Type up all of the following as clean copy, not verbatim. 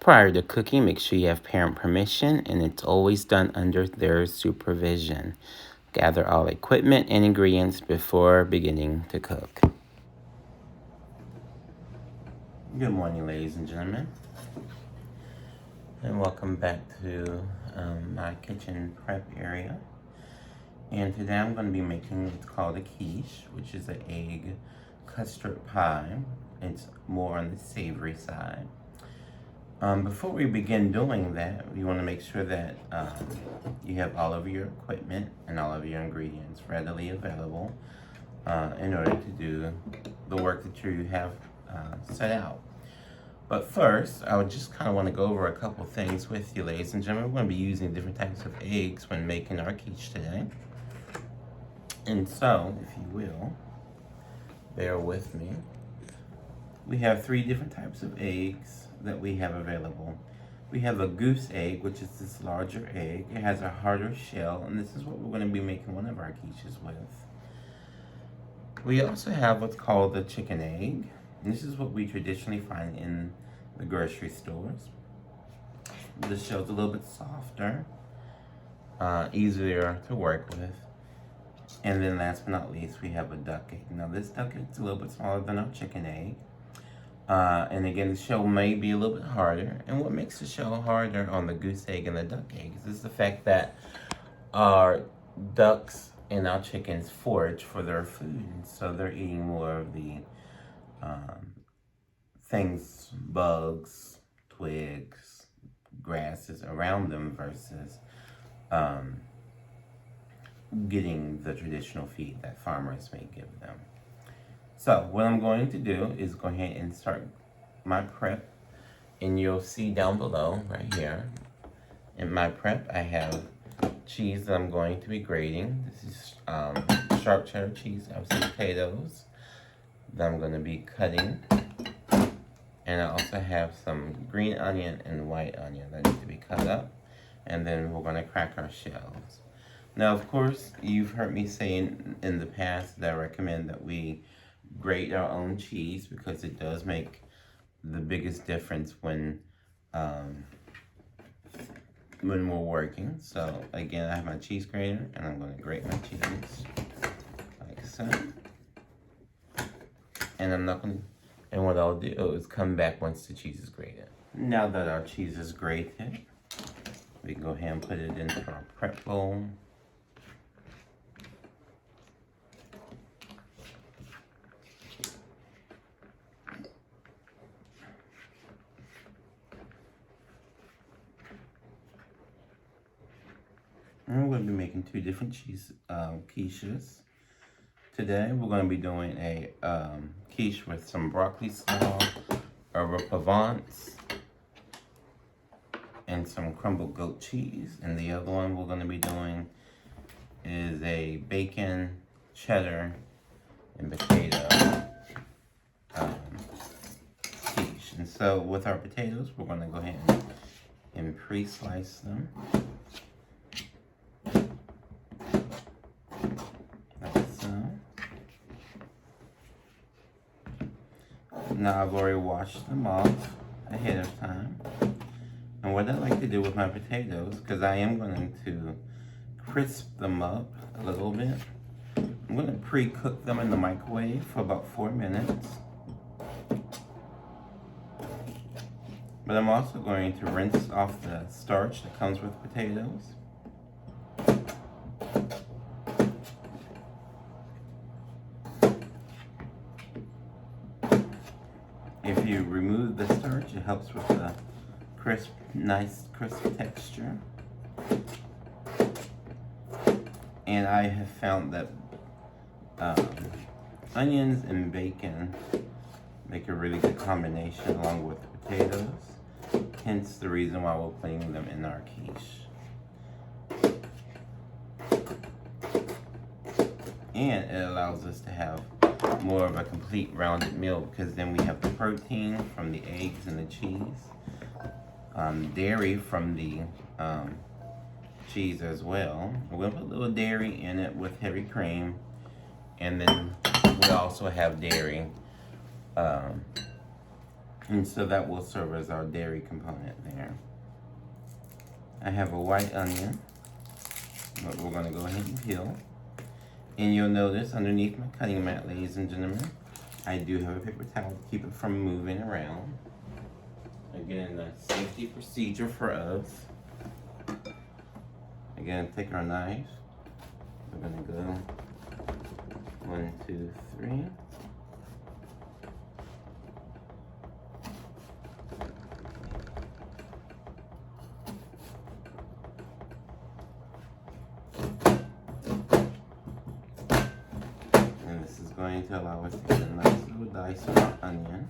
prior to cooking, make sure you have parent permission, and it's always done under their supervision. Gather all equipment and ingredients before beginning to cook. Good morning, ladies and gentlemen, and welcome back to my kitchen prep area. And today I'm going to be making what's called a quiche, which is an egg custard pie. It's more on the savory side. Before we begin doing that, we want to make sure that you have all of your equipment and all of your ingredients readily available in order to do the work that you have set out. But first, I would just kind of want to go over a couple things with you, ladies and gentlemen. We're going to be using different types of eggs when making our quiche today. And so, if you will, bear with me. We have 3 different types of eggs that we have available. We have a goose egg, which is this larger egg. It has a harder shell, and this is what we're going to be making one of our quiches with. We also have what's called the chicken egg. And this is what we traditionally find in the grocery stores. The shell's a little bit softer, easier to work with. And then last but not least, we have a duck egg. Now this duck egg is a little bit smaller than our chicken egg. And again, the shell may be a little bit harder. And what makes the shell harder on the goose egg and the duck eggs is the fact that our ducks and our chickens forage for their food. And so they're eating more of the things, bugs, twigs, grasses around them versus getting the traditional feed that farmers may give them. So what I'm going to do is go ahead and start my prep, and you'll see down below right here in my prep I have cheese that I'm going to be grating. This is sharp cheddar cheese. I have some potatoes that I'm going to be cutting, and I also have some green onion and white onion that need to be cut up, and then we're going to crack our shells. Now, of course, you've heard me say in the past that I recommend that we grate our own cheese because it does make the biggest difference when we're working. So, again, I have my cheese grater, and I'm going to grate my cheese like so. And I'm not going to, and what I'll do is come back once the cheese is grated. Now that our cheese is grated, we can go ahead and put it into our prep bowl. And we're going to be making 2 different cheese quiches. Today we're going to be doing a quiche with some broccoli slaw, herbes Provence, and some crumbled goat cheese. And the other one we're going to be doing is a bacon, cheddar, and potato quiche. And so with our potatoes, we're going to go ahead and pre-slice them. Now I've already washed them off ahead of time. And what I like to do with my potatoes, because I am going to crisp them up a little bit, I'm going to pre-cook them in the microwave for about 4 minutes. But I'm also going to rinse off the starch that comes with potatoes. If you remove the starch, it helps with the nice crisp texture. And I have found that onions and bacon make a really good combination along with the potatoes. Hence the reason why we're putting them in our quiche. And it allows us to have more of a complete rounded meal because then we have the protein from the eggs and the cheese, dairy from the cheese as well. We'll put a little dairy in it with heavy cream, and then we also have dairy And so that will serve as our dairy component there. I have a white onion, but we're gonna go ahead and peel. And you'll notice underneath my cutting mat, ladies and gentlemen, I do have a paper towel to keep it from moving around. Again, that's safety procedure for us. Again, take our knife. We're gonna go 1, 2, 3. And this is going to allow us to get a nice little dice of our onion.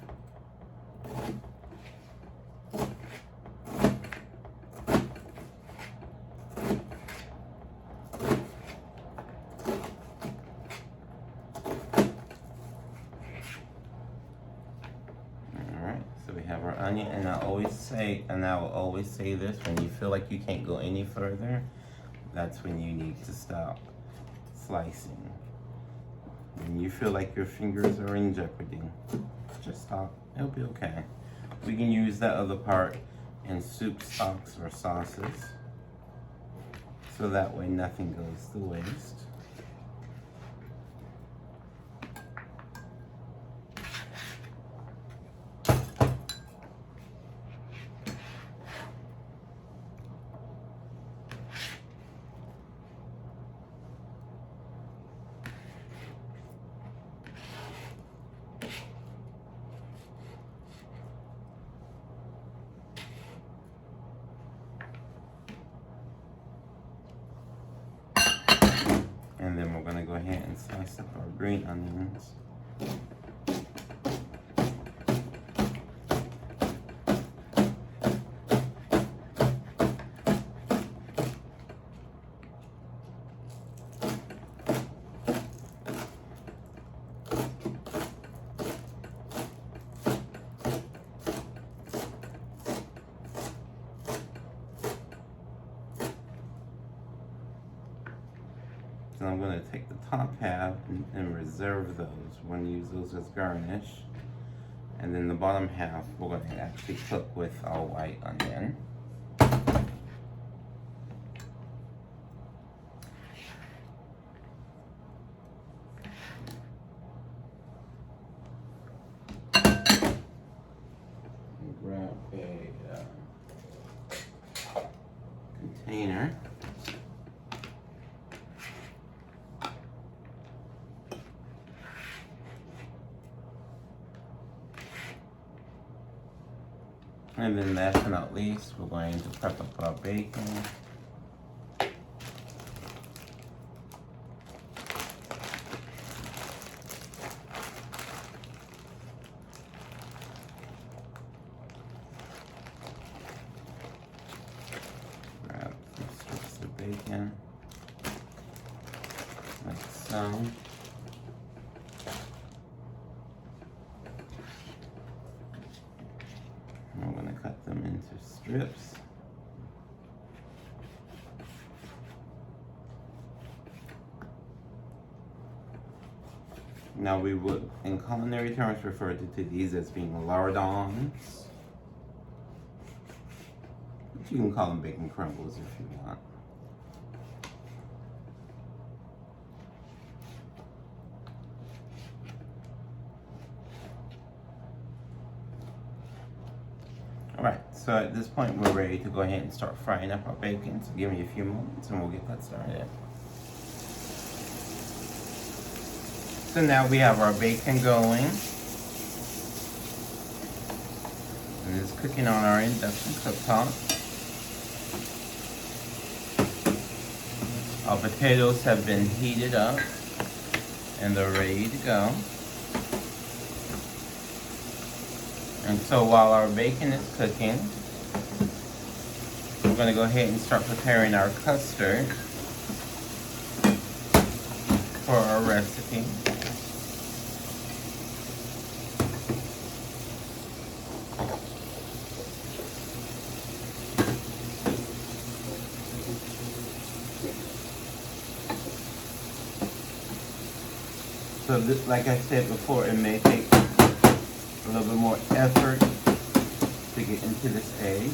So we have our onion, and I will always say this, when you feel like you can't go any further, that's when you need to stop slicing. When you feel like your fingers are in jeopardy, just stop. It'll be okay. We can use that other part in soup stocks or sauces, so that way nothing goes to waste. And then we're gonna go ahead and slice up our green onions. So I'm going to take the top half and reserve those. We're going to use those as garnish. And then the bottom half we're going to actually cook with our white onion. Grab a container. And then last but not least, we're going to prep up our bacon. Grab some strips of bacon, like so. I'm going to cut them into strips. Now we would, in culinary terms, refer to these as being lardons. But you can call them bacon crumbles if you want. Alright, so at this point we're ready to go ahead and start frying up our bacon. So give me a few moments and we'll get that started. So now we have our bacon going. And it's cooking on our induction cooktop. Our potatoes have been heated up and they're ready to go. And so while our bacon is cooking, we're going to go ahead and start preparing our custard for our recipe. So this, like I said before, it may take a little bit more effort get into this egg.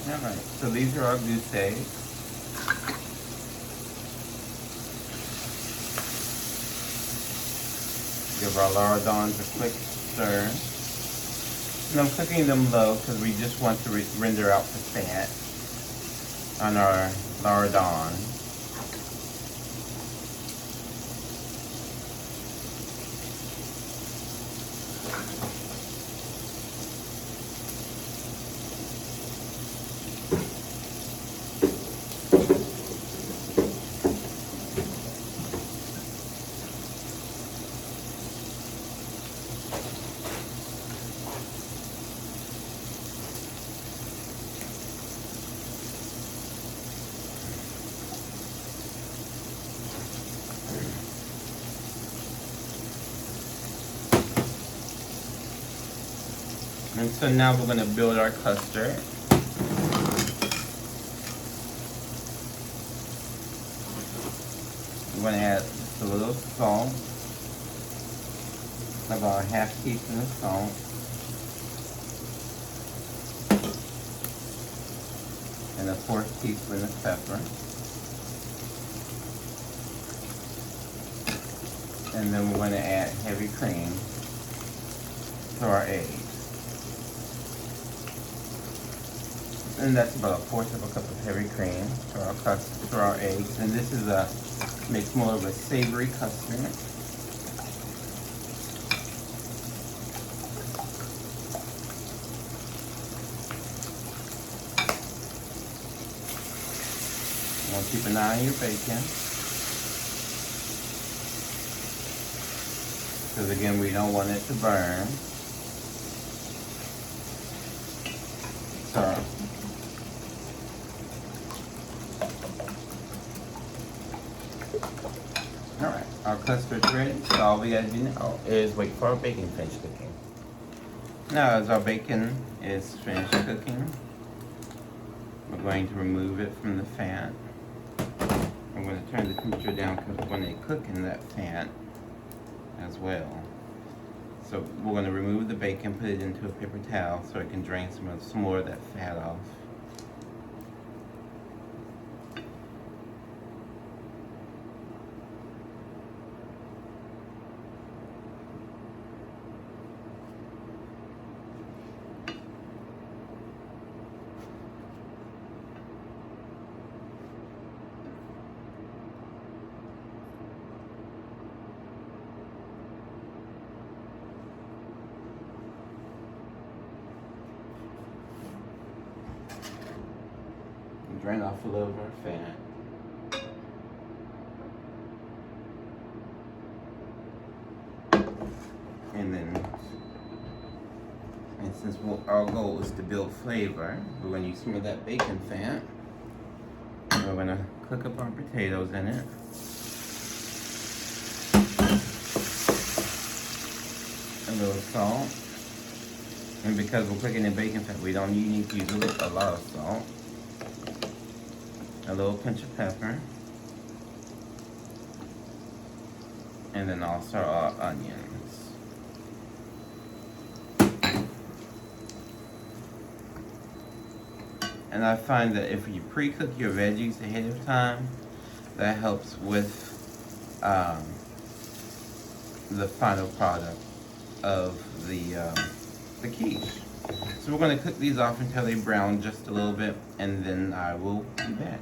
Alright, so these are our goose eggs. Give our lardons a quick stir. And I'm cooking them low because we just want to render out the fat on our lardon. And so now we're going to build our custard. We're going to add just a little salt, about a half teaspoon of salt. And a fourth teaspoon of pepper. And then we're going to add heavy cream to our eggs. And that's about a fourth of a cup of heavy cream to our eggs. And this is makes more of a savory custard. Now keep an eye on your bacon. Because again, we don't want it to burn. So, alright, our custard's ready. So all we gotta do now is wait for our bacon to finish cooking. Now as our bacon is finished cooking, we're going to remove it from the fat. I'm going to turn the temperature down because we're going to cook in that fat as well. So we're going to remove the bacon, put it into a paper towel so it can drain some more of that fat off. Drain off a little of our fat. And then, since our goal is to build flavor, we're going to use some of that bacon fat. And we're going to cook up our potatoes in it. A little salt. And because we're cooking in bacon fat, we don't need to use a lot of salt. A little pinch of pepper, and then also our onions. And I find that if you pre-cook your veggies ahead of time, that helps with the final product of the quiche. So we're going to cook these off until they brown just a little bit, and then I will be back.